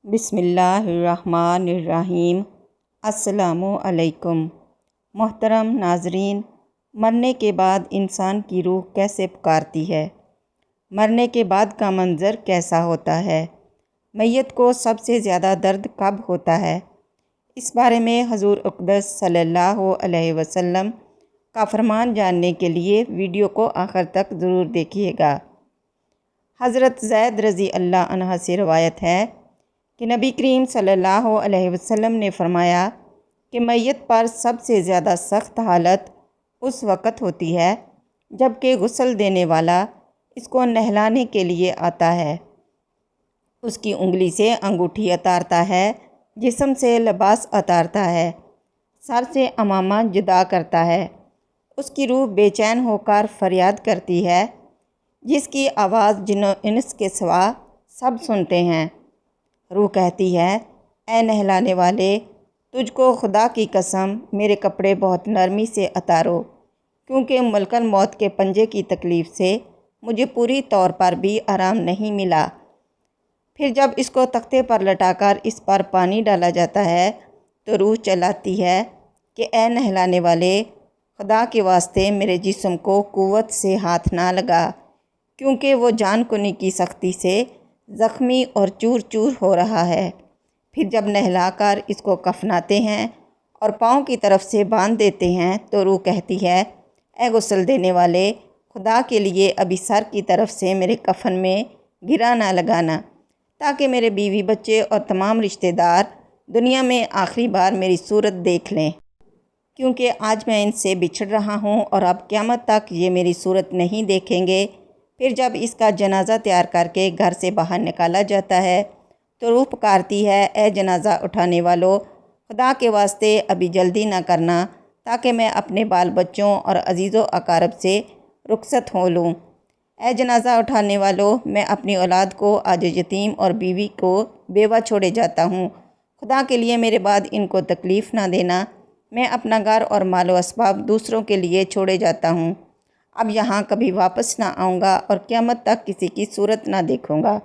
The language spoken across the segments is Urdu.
بسم اللہ الرحمن الرحیم۔ السلام علیکم محترم ناظرین، مرنے کے بعد انسان کی روح کیسے پکارتی ہے؟ مرنے کے بعد کا منظر کیسا ہوتا ہے؟ میت کو سب سے زیادہ درد کب ہوتا ہے؟ اس بارے میں حضور اقدس صلی اللہ علیہ وسلم کا فرمان جاننے کے لیے ویڈیو کو آخر تک ضرور دیکھیے گا۔ حضرت زید رضی اللہ عنہ سے روایت ہے کہ نبی کریم صلی اللہ علیہ وسلم نے فرمایا کہ میت پر سب سے زیادہ سخت حالت اس وقت ہوتی ہے جب کہ غسل دینے والا اس کو نہلانے کے لیے آتا ہے، اس کی انگلی سے انگوٹھی اتارتا ہے، جسم سے لباس اتارتا ہے، سر سے عمامہ جدا کرتا ہے، اس کی روح بے چین ہو کر فریاد کرتی ہے، جس کی آواز جن و انس کے سوا سب سنتے ہیں۔ روح کہتی ہے، اے نہلانے والے، تجھ کو خدا کی قسم میرے کپڑے بہت نرمی سے اتارو، کیونکہ ملک الموت کے پنجے کی تکلیف سے مجھے پوری طور پر بھی آرام نہیں ملا۔ پھر جب اس کو تختے پر لٹا کر اس پر پانی ڈالا جاتا ہے تو روح چلاتی ہے کہ اے نہلانے والے، خدا کے واسطے میرے جسم کو قوت سے ہاتھ نہ لگا، کیونکہ وہ جان کنی کی سختی سے زخمی اور چور چور ہو رہا ہے۔ پھر جب نہلا کر اس کو کفناتے ہیں اور پاؤں کی طرف سے باندھ دیتے ہیں تو روح کہتی ہے، اے غسل دینے والے، خدا کے لیے ابھی سر کی طرف سے میرے کفن میں گرا نہ لگانا، تاکہ میرے بیوی بچے اور تمام رشتہ دار دنیا میں آخری بار میری صورت دیکھ لیں، کیونکہ آج میں ان سے بچھڑ رہا ہوں اور اب قیامت تک یہ میری صورت نہیں دیکھیں گے۔ پھر جب اس کا جنازہ تیار کر کے گھر سے باہر نکالا جاتا ہے تو روح پکارتی ہے، اے جنازہ اٹھانے والو، خدا کے واسطے ابھی جلدی نہ کرنا، تاکہ میں اپنے بال بچوں اور عزیز و اقارب سے رخصت ہو لوں۔ اے جنازہ اٹھانے والو، میں اپنی اولاد کو آج یتیم اور بیوی کو بیوہ چھوڑے جاتا ہوں، خدا کے لیے میرے بعد ان کو تکلیف نہ دینا، میں اپنا گھر اور مال و اسباب دوسروں کے لیے چھوڑے جاتا ہوں، اب یہاں کبھی واپس نہ آؤں گا اور قیامت تک کسی کی صورت نہ دیکھوں گا۔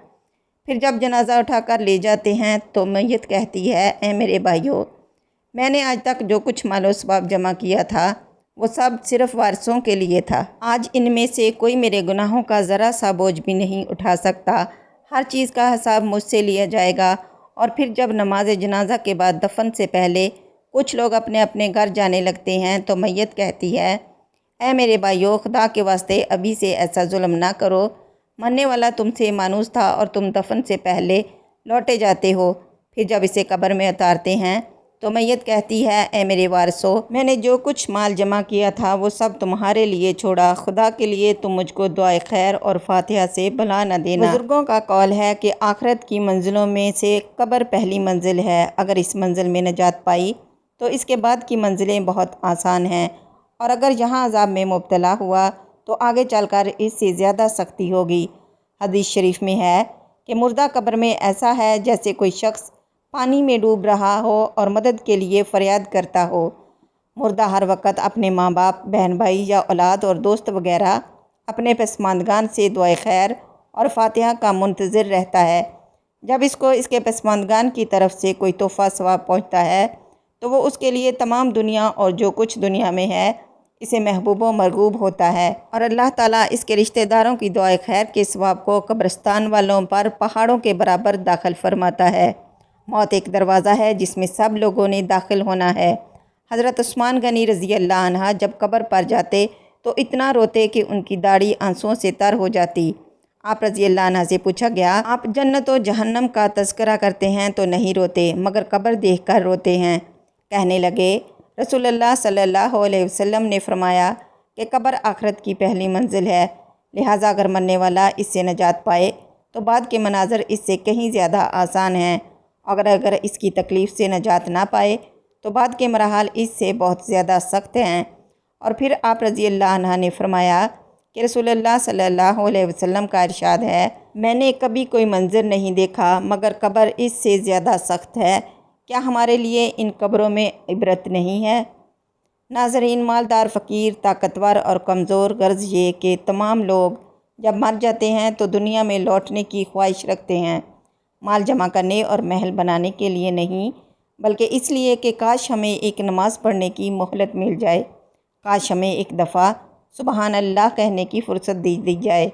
پھر جب جنازہ اٹھا کر لے جاتے ہیں تو میت کہتی ہے، اے میرے بھائیو، میں نے آج تک جو کچھ مال و اسباب جمع کیا تھا وہ سب صرف وارثوں کے لیے تھا، آج ان میں سے کوئی میرے گناہوں کا ذرا سا بوجھ بھی نہیں اٹھا سکتا، ہر چیز کا حساب مجھ سے لیا جائے گا۔ اور پھر جب نماز جنازہ کے بعد دفن سے پہلے کچھ لوگ اپنے اپنے گھر جانے لگتے ہیں تو میت کہتی ہے، اے میرے بھائیو، خدا کے واسطے ابھی سے ایسا ظلم نہ کرو، مرنے والا تم سے مانوس تھا اور تم دفن سے پہلے لوٹے جاتے ہو۔ پھر جب اسے قبر میں اتارتے ہیں تو میت کہتی ہے، اے میرے وارثو، میں نے جو کچھ مال جمع کیا تھا وہ سب تمہارے لیے چھوڑا، خدا کے لیے تم مجھ کو دعائے خیر اور فاتحہ سے بھلا نہ دینا۔ بزرگوں کا قول ہے کہ آخرت کی منزلوں میں سے قبر پہلی منزل ہے، اگر اس منزل میں نجات پائی تو اس کے بعد کی منزلیں بہت آسان ہیں، اور اگر یہاں عذاب میں مبتلا ہوا تو آگے چل کر اس سے زیادہ سختی ہوگی۔ حدیث شریف میں ہے کہ مردہ قبر میں ایسا ہے جیسے کوئی شخص پانی میں ڈوب رہا ہو اور مدد کے لیے فریاد کرتا ہو۔ مردہ ہر وقت اپنے ماں باپ، بہن بھائی یا اولاد اور دوست وغیرہ اپنے پسماندگان سے دعائے خیر اور فاتحہ کا منتظر رہتا ہے۔ جب اس کو اس کے پسماندگان کی طرف سے کوئی تحفہ ثواب پہنچتا ہے تو وہ اس کے لیے تمام دنیا اور جو کچھ دنیا میں ہے اسے محبوب و مرغوب ہوتا ہے، اور اللہ تعالیٰ اس کے رشتہ داروں کی دعائے خیر کے ثواب کو قبرستان والوں پر پہاڑوں کے برابر داخل فرماتا ہے۔ موت ایک دروازہ ہے جس میں سب لوگوں نے داخل ہونا ہے۔ حضرت عثمان غنی رضی اللہ عنہ جب قبر پر جاتے تو اتنا روتے کہ ان کی داڑھی آنسوؤں سے تر ہو جاتی۔ آپ رضی اللہ عنہ سے پوچھا گیا، آپ جنت و جہنم کا تذکرہ کرتے ہیں تو نہیں روتے، مگر قبر دیکھ کر روتے ہیں؟ کہنے لگے، رسول اللہ صلی اللہ علیہ وسلم نے فرمایا کہ قبر آخرت کی پہلی منزل ہے، لہٰذا اگر مرنے والا اس سے نجات پائے تو بعد کے مناظر اس سے کہیں زیادہ آسان ہیں، اگر اس کی تکلیف سے نجات نہ پائے تو بعد کے مراحل اس سے بہت زیادہ سخت ہیں۔ اور پھر آپ رضی اللہ عنہ نے فرمایا کہ رسول اللہ صلی اللہ علیہ وسلم کا ارشاد ہے، میں نے کبھی کوئی منظر نہیں دیکھا مگر قبر اس سے زیادہ سخت ہے، کیا ہمارے لیے ان قبروں میں عبرت نہیں ہے؟ ناظرین، مالدار، فقیر، طاقتور اور کمزور، غرض یہ کہ تمام لوگ جب مر جاتے ہیں تو دنیا میں لوٹنے کی خواہش رکھتے ہیں، مال جمع کرنے اور محل بنانے کے لیے نہیں، بلکہ اس لیے کہ کاش ہمیں ایک نماز پڑھنے کی مہلت مل جائے، کاش ہمیں ایک دفعہ سبحان اللہ کہنے کی فرصت دی جائے،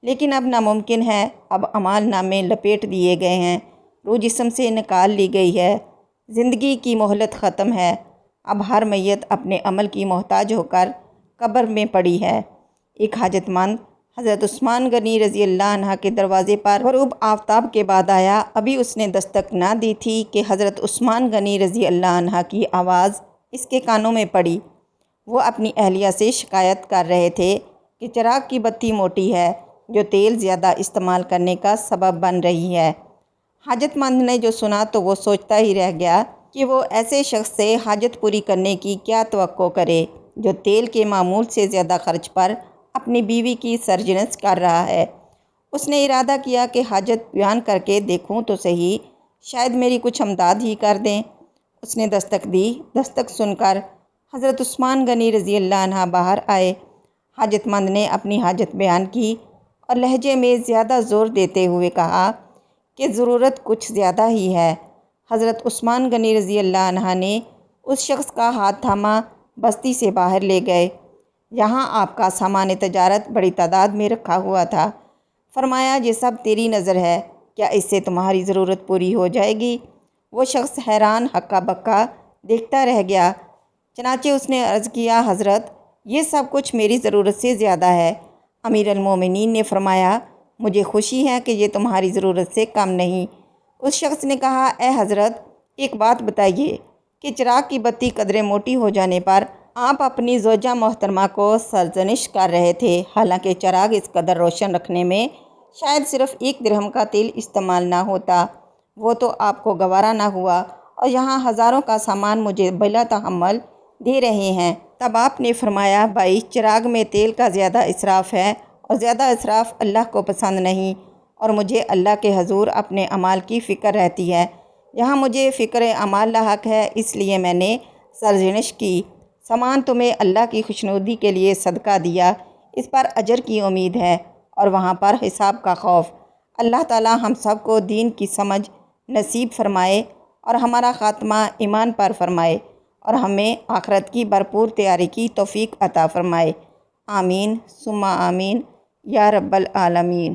لیکن اب ناممکن ہے۔ اب اعمال نامے لپیٹ دیے گئے ہیں، روح جسم سے نکال لی گئی ہے، زندگی کی مہلت ختم ہے۔ اب ہر میت اپنے عمل کی محتاج ہو کر قبر میں پڑی ہے۔ ایک حاجت مند حضرت عثمان غنی رضی اللہ عنہ کے دروازے پر غروب آفتاب کے بعد آیا۔ ابھی اس نے دستک نہ دی تھی کہ حضرت عثمان غنی رضی اللہ عنہ کی آواز اس کے کانوں میں پڑی۔ وہ اپنی اہلیہ سے شکایت کر رہے تھے کہ چراغ کی بتی موٹی ہے، جو تیل زیادہ استعمال کرنے کا سبب بن رہی ہے۔ حاجت مند نے جو سنا تو وہ سوچتا ہی رہ گیا کہ وہ ایسے شخص سے حاجت پوری کرنے کی کیا توقع کرے جو تیل کے معمول سے زیادہ خرچ پر اپنی بیوی کی سرجنس کر رہا ہے۔ اس نے ارادہ کیا کہ حاجت بیان کر کے دیکھوں تو صحیح، شاید میری کچھ امداد ہی کر دیں۔ اس نے دستک دی۔ دستک سن کر حضرت عثمان غنی رضی اللہ عنہ باہر آئے۔ حاجت مند نے اپنی حاجت بیان کی اور لہجے میں زیادہ زور دیتے ہوئے کہا کہ ضرورت کچھ زیادہ ہی ہے۔ حضرت عثمان غنی رضی اللہ عنہ نے اس شخص کا ہاتھ تھاما، بستی سے باہر لے گئے۔ یہاں آپ کا سامان تجارت بڑی تعداد میں رکھا ہوا تھا۔ فرمایا یہ سب تیری نظر ہے، کیا اس سے تمہاری ضرورت پوری ہو جائے گی؟ وہ شخص حیران ہکا بکا دیکھتا رہ گیا۔ چنانچہ اس نے عرض کیا، حضرت یہ سب کچھ میری ضرورت سے زیادہ ہے۔ امیر المومنین نے فرمایا، مجھے خوشی ہے کہ یہ تمہاری ضرورت سے کم نہیں۔ اس شخص نے کہا، اے حضرت ایک بات بتائیے کہ چراغ کی بتی قدرے موٹی ہو جانے پر آپ اپنی زوجہ محترمہ کو سرزنش کر رہے تھے، حالانکہ چراغ اس قدر روشن رکھنے میں شاید صرف 1 درہم کا تیل استعمال نہ ہوتا، وہ تو آپ کو گوارا نہ ہوا، اور یہاں ہزاروں کا سامان مجھے بلا تحمل دے رہے ہیں۔ تب آپ نے فرمایا، بھائی چراغ میں تیل کا زیادہ اسراف ہے، اور زیادہ اسراف اللہ کو پسند نہیں، اور مجھے اللہ کے حضور اپنے اعمال کی فکر رہتی ہے۔ یہاں مجھے فکر اعمال لاحق ہے، اس لیے میں نے سرزنش کی۔ سامان تمہیں اللہ کی خوشنودی کے لیے صدقہ دیا، اس پر اجر کی امید ہے اور وہاں پر حساب کا خوف۔ اللہ تعالی ہم سب کو دین کی سمجھ نصیب فرمائے اور ہمارا خاتمہ ایمان پر فرمائے، اور ہمیں آخرت کی بھرپور تیاری کی توفیق عطا فرمائے۔ آمین ثم آمین یا رب العالمین۔